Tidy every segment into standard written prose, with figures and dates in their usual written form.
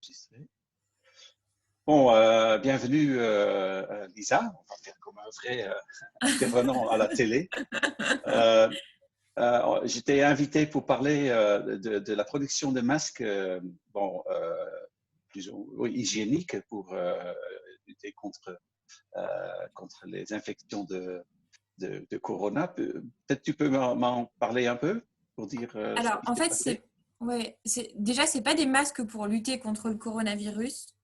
Enregistré. Bon, bienvenue Lisa, on va faire comme un vrai intervenant à la télé. Euh, J'étais invité pour parler de la production de masques bon, disons, hygiéniques pour lutter contre les infections de corona. Peut-être tu peux m'en parler un peu pour dire ce Alors, qui en s'est fait, passé? déjà, c'est pas des masques pour lutter contre le coronavirus.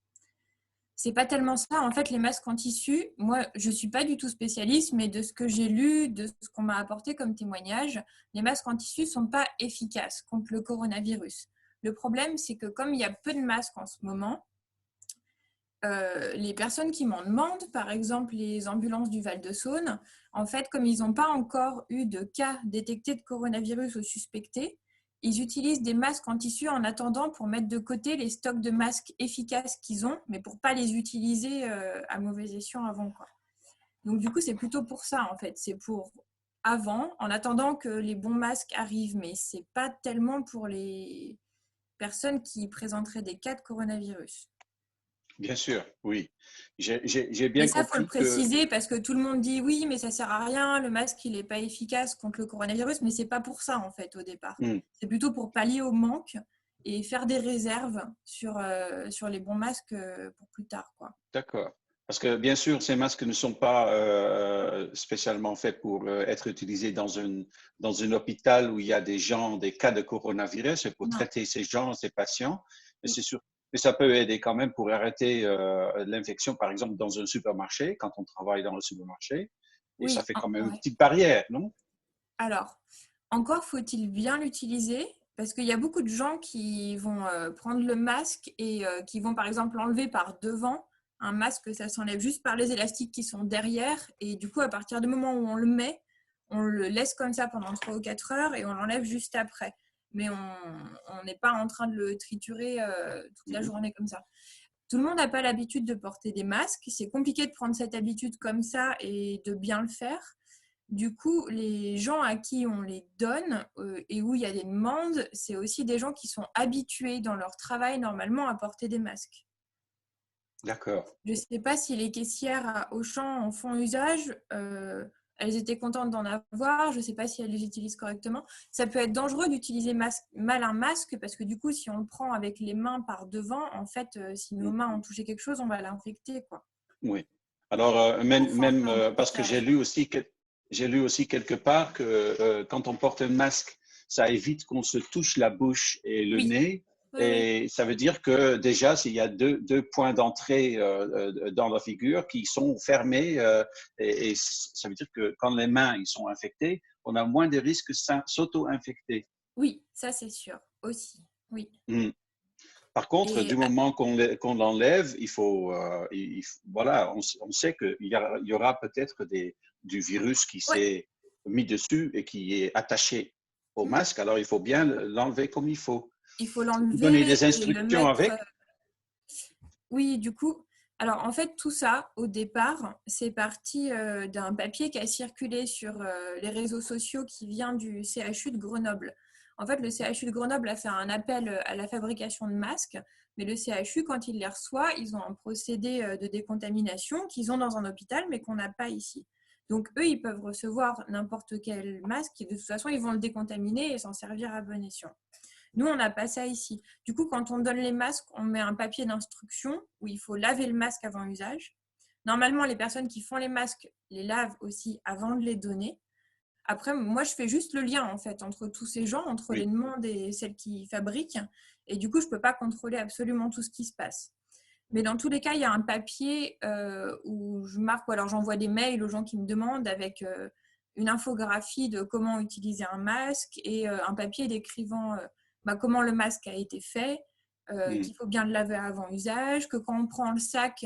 C'est pas tellement ça. En fait, les masques en tissu, moi, je suis pas du tout spécialiste, mais de ce que j'ai lu, de ce qu'on m'a apporté comme témoignage, les masques en tissu sont pas efficaces contre le coronavirus. Le problème, c'est que comme il y a peu de masques en ce moment, les personnes qui m'en demandent, par exemple les ambulances du Val-de-Saône, en fait, comme ils n'ont pas encore eu de cas détectés de coronavirus ou suspectés, ils utilisent des masques en tissu en attendant pour mettre de côté les stocks de masques efficaces qu'ils ont, mais pour ne pas les utiliser à mauvais escient avant, quoi. Donc du coup, c'est plutôt pour ça, en fait. C'est pour avant, en attendant que les bons masques arrivent, mais ce n'est pas tellement pour les personnes qui présenteraient des cas de coronavirus. Bien sûr, oui. J'ai Mais bien ça, il faut le compris que préciser parce que tout le monde dit oui, mais ça ne sert à rien, le masque, il n'est pas efficace contre le coronavirus, mais ce n'est pas pour ça, en fait, au départ. hmm, C'est plutôt pour pallier au manque et faire des réserves sur les bons masques pour plus tard, quoi. d'accord. Parce que bien sûr, ces masques ne sont pas spécialement faits pour être utilisés dans un hôpital où il y a des gens, des cas de coronavirus, c'est pour Non. traiter ces gens, ces patients. Mais Oui, c'est sûr, mais ça peut aider quand même pour arrêter l'infection, par exemple, dans un supermarché, quand on travaille dans le supermarché. Et ça oui, fait quand même une ouais. petite barrière, non? Alors, encore faut-il bien l'utiliser parce qu'il y a beaucoup de gens qui vont prendre le masque et qui vont par exemple l'enlever par devant. Un masque, ça s'enlève juste par les élastiques qui sont derrière et du coup, à partir du moment où on le met, on le laisse comme ça pendant 3 ou 4 heures et on l'enlève juste après. Mais on n'est pas en train de le triturer toute la Mhm. journée comme ça. Tout le monde n'a pas l'habitude de porter des masques. C'est compliqué de prendre cette habitude comme ça et de bien le faire. Du coup, les gens à qui on les donne et où il y a des demandes, c'est aussi des gens qui sont habitués dans leur travail normalement à porter des masques. D'accord. Je ne sais pas si les caissières à Auchan en font usage. Elles étaient contentes d'en avoir. Je ne sais pas si elles les utilisent correctement. Ça peut être dangereux d'utiliser mal un masque parce que du coup, si on le prend avec les mains par devant, en fait, si nos mains Mhm. ont touché quelque chose, on va l'infecter, quoi. Oui. Alors, Il faut même un parce que dosage. j'ai lu aussi quelque part que quand on porte un masque, ça évite qu'on se touche la bouche et le Oui, nez. oui, oui. Et ça veut dire que déjà, s'il y a deux points d'entrée dans la figure qui sont fermés, et ça veut dire que quand les mains ils sont infectées, on a moins de risques de s'auto-infecter. Oui, ça c'est sûr aussi. Oui. Mm. Par contre, Et du moment qu'on l'enlève, il faut, voilà, on sait qu'il y aura peut-être du virus qui ouais, s'est mis dessus et qui est attaché au masque. Alors, il faut bien l'enlever comme il faut. il faut Vous donnez des l'enlever et le instructions mettre. avec. Oui, du coup, alors en fait, tout ça, au départ, c'est parti d'un papier qui a circulé sur les réseaux sociaux qui vient du CHU de Grenoble. En fait, le CHU de Grenoble a fait un appel à la fabrication de masques, mais le CHU, quand il les reçoit, ils ont un procédé de décontamination qu'ils ont dans un hôpital, mais qu'on n'a pas ici. Donc, eux, ils peuvent recevoir n'importe quel masque et de toute façon, ils vont le décontaminer et s'en servir à bon escient. Nous, on n'a pas ça ici. Du coup, quand on donne les masques, on met un papier d'instruction où il faut laver le masque avant usage. Normalement, les personnes qui font les masques les lavent aussi avant de les donner. Après, moi, je fais juste le lien en fait entre tous ces gens, entre les Oui. demandes et celles qui fabriquent. Et du coup, je ne peux pas contrôler absolument tout ce qui se passe. Mais dans tous les cas, il y a un papier où je marque, ou alors j'envoie des mails aux gens qui me demandent avec une infographie de comment utiliser un masque et un papier décrivant comment le masque a été fait, Mm. qu'il faut bien le laver avant usage, que quand on prend le sac,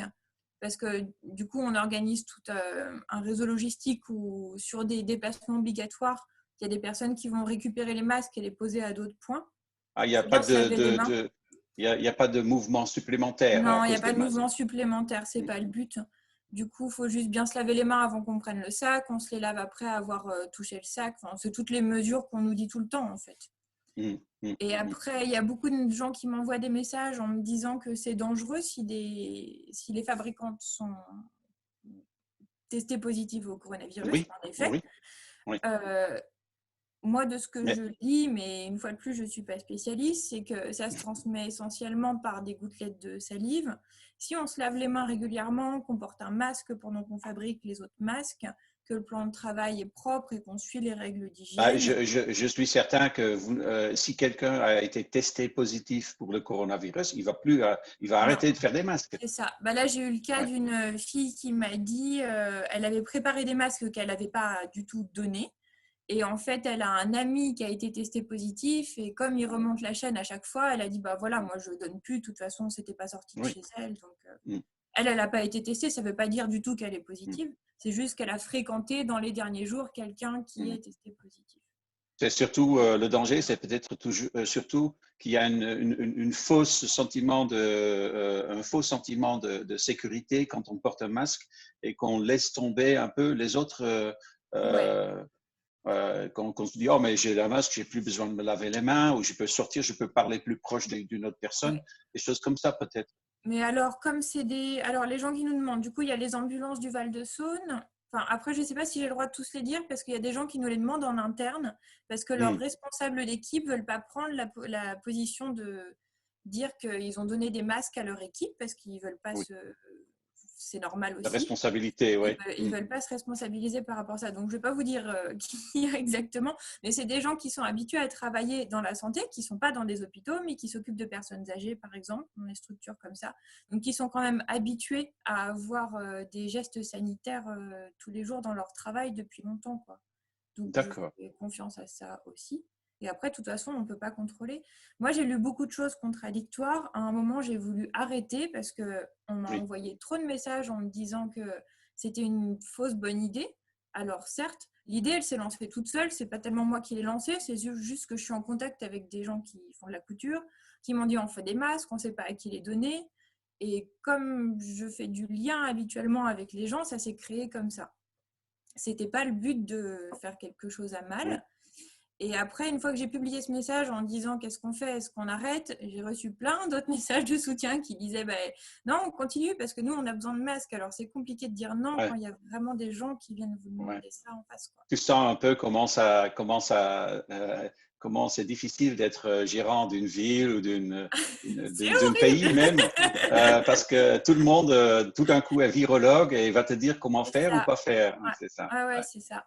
parce que du coup, on organise tout un réseau logistique où sur des déplacements obligatoires, il y a des personnes qui vont récupérer les masques et les poser à d'autres points. Ah, il Il n'y a faut pas bien se laver les mains. il y a pas de mouvement supplémentaire à Non, il n'y a cause pas des de masques. mouvement supplémentaire, c'est Mm. pas le but. Du coup, il faut juste bien se laver les mains avant qu'on prenne le sac, on se les lave après avoir touché le sac. Enfin, c'est toutes les mesures qu'on nous dit tout le temps, en fait. mm, mm, Et mm. après, il y a beaucoup de gens qui m'envoient des messages en me disant que c'est dangereux si les fabricantes sont testés positifs au coronavirus, Oui, en effet. oui, oui. Euh, Moi, de ce que Mais je lis, mais une fois de plus, je ne suis pas spécialiste, c'est que ça se transmet essentiellement par des gouttelettes de salive. Si on se lave les mains régulièrement, qu'on porte un masque pendant qu'on fabrique les autres masques, que le plan de travail est propre et qu'on suit les règles bah, d'hygiène. je suis certain que si quelqu'un a été testé positif pour le coronavirus, il va Non, arrêter de faire des masques. c'est ça. Bah là, j'ai eu le cas Ouais, d'une fille qui m'a dit elle avait préparé des masques qu'elle n'avait pas du tout donnés. Et en fait, elle a un ami qui a été testé positif et comme il remonte la chaîne à chaque fois, elle a dit bah voilà, moi je donne plus. De toute façon, c'était pas sorti de oui. chez elle. Donc Mm, elle n'a pas été testée. Ça veut pas dire du tout qu'elle est mm, positive. C'est juste qu'elle a fréquenté dans les derniers jours quelqu'un qui mm. est testé positif. C'est surtout le danger, c'est peut-être toujours, surtout qu'il y a une fausse sentiment un faux sentiment de sécurité quand on porte un masque et qu'on laisse tomber un peu les autres. Ouais. Qu'on se dit, oh, mais j'ai un masque, j'ai plus besoin de me laver les mains, ou je peux sortir, je peux parler plus proche d'une autre personne, Ouais. des choses comme ça peut-être. Mais alors, comme c'est des. Alors, les gens qui nous demandent, du coup, il y a les ambulances du Val-de-Saône. Enfin, après, je ne sais pas si j'ai le droit de tous les dire parce qu'il y a des gens qui nous les demandent en interne parce que leurs Mm, responsables d'équipe ne veulent pas prendre la position de dire qu'ils ont donné des masques à leur équipe parce qu'ils ne veulent pas oui, se. C'est normal la aussi. responsabilité, oui. Ils veulent pas se responsabiliser par rapport à ça. Donc, je ne vais pas vous dire qui il y a exactement, mais c'est des gens qui sont habitués à travailler dans la santé, qui ne sont pas dans des hôpitaux, mais qui s'occupent de personnes âgées, par exemple, dans des structures comme ça. Donc, qui sont quand même habitués à avoir des gestes sanitaires tous les jours dans leur travail depuis longtemps, quoi. Donc, je D'accord. fais confiance à ça aussi. Et après, de toute façon, on ne peut pas contrôler. Moi, j'ai lu beaucoup de choses contradictoires. À un moment, j'ai voulu arrêter parce qu'on m'a Oui, envoyé trop de messages en me disant que c'était une fausse bonne idée. Alors, certes, l'idée, elle s'est lancée toute seule. C'est pas tellement moi qui l'ai lancée. C'est juste que je suis en contact avec des gens qui font de la couture, qui m'ont dit on fait des masques, on ne sait pas à qui les donner. Et comme je fais du lien habituellement avec les gens, ça s'est créé comme ça. C'était pas le but de faire quelque chose à oui. mal. Et après, une fois que j'ai publié ce message en disant qu'est-ce qu'on fait, est-ce qu'on arrête, j'ai reçu plein d'autres messages de soutien qui disaient bah, non, on continue parce que nous, on a besoin de masques. Alors, c'est compliqué de dire non quand Ouais, il y a vraiment des gens qui viennent vous ouais. demander ça en face, quoi. Tu sens un peu comment c'est difficile d'être gérant d'une ville ou C'est d'un pays horrible. même, parce que tout le monde, tout d'un coup, est virologue et va te dire comment C'est faire ou ça. pas faire. Ouais, C'est ça. ouais, ouais, Ouais. c'est ça.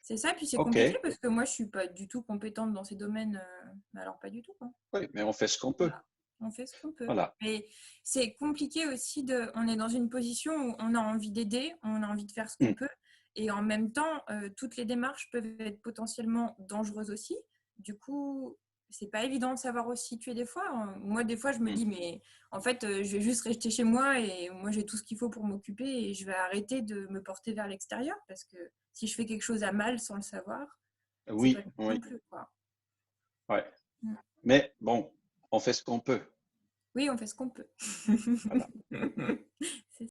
C'est ça, puis c'est OK. compliqué parce que moi, je suis pas du tout compétente dans ces domaines. Mais alors, pas du tout, quoi. Oui, mais on fait ce qu'on peut. Voilà. On fait ce qu'on peut. Voilà. Mais c'est compliqué aussi de. On est dans une position où on a envie d'aider, on a envie de faire ce qu'on Mm. peut. Et en même temps, toutes les démarches peuvent être potentiellement dangereuses aussi. Du coup, c'est pas évident de savoir où se situer des fois. Moi, des fois, je me Mm. dis, mais en fait, je vais juste rester chez moi et moi, j'ai tout ce qu'il faut pour m'occuper et je vais arrêter de me porter vers l'extérieur parce que si je fais quelque chose à mal sans le savoir, c'est pas Oui, le but non oui, plus, quoi. ouais. Mm. Mais bon, on fait ce qu'on peut. Oui, on fait ce qu'on peut. Voilà. C'est